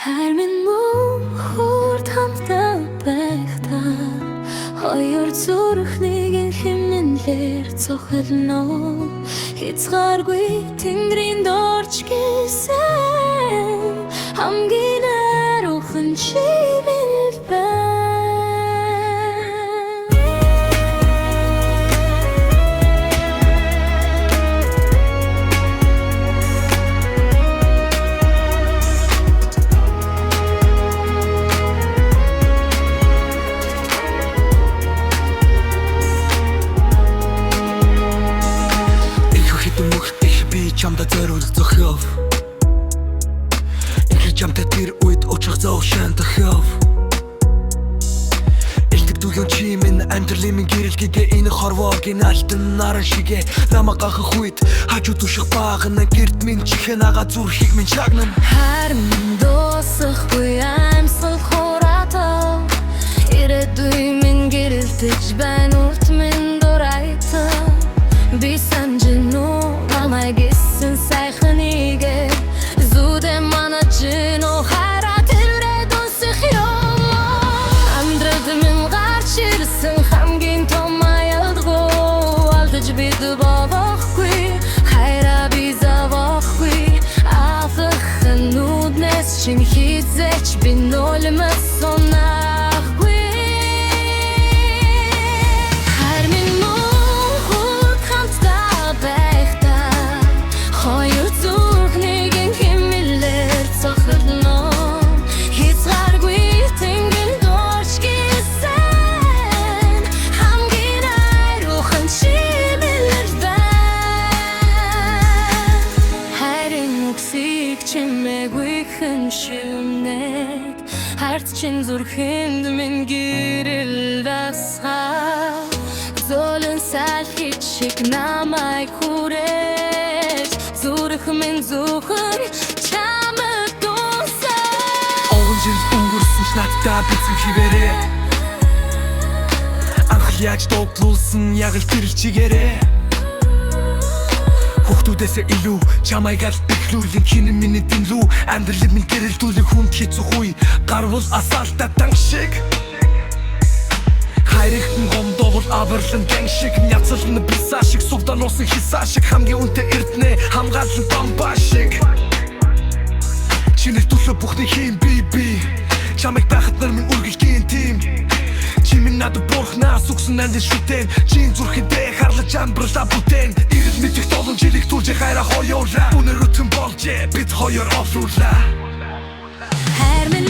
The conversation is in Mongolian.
Хайр минь мөнхөрд хамтдаа байхдаа хоёр зүрхнийг хэмнэлээр цохилно хязгааргүй тэнгэрийн дорч гисэн хамгийн найрхан чимэл байна. Чамда зориул зохиов Их чамтай тэр үед очих зоошин тохиов Элдэг дүүн чи минь амьдралын минь гэрэлгэгээ энэ хорвоогийн алтан наран шигэ намайг гахах үед хажуу түших багна гэрд минь чихэн ага зүрхийг минь чагнан Хайр минь дуусахгүй амьсгал хураатаа ирээдүй минь гэрэлтэж байна урт минь дурайтаа би санжинуу намайг сайхан игээ зүдэ манажин о хайрат ирээд унсих юм амьдрал минь гарч ирсэн хамгийн том аялдгуу алдаж бид бовохгүй хайраа би завохгүй афах нүднээс чин хизээч би нулимс сонаагүй Харт чин зүрхэнд минь гэрэл дасгаа золон салхит шиг намайг хүрээж зүрх минь зүхэн чамд дунсаа Огон жил өнгөрсөн ч надтай бицэн хивээрээ Анх яаж дуудлуулсан яг л тэр л чигээрээ Хүүхдүүдээсээ илүү чамайг аль бэхлүүлэн хин миний дэнлүү амьдрал минь гэрэлтүүлэх хүнд хэцүү үе гарвал асаалтаа танк шиг хайрын гомдовол аварлан гэн шиг няцална бисаа шиг сувдан усан хисаа шиг хамгийн үнэтэй эрдэнэ хамгаалсан бамбаа шиг чиний төлөө бүхний хийм би чамайг байхад нар минь үргэлжлэн тийм чи минь надад бурхнаас үгсэн нандин шүтэн чин зүрхэндээ харлаж амбарлаа бүтэн ирэл мэдих долон жилиг түлж хайраа хоёулаа өнөр өтөн болжээ бид хоёр олуулаа хайр минь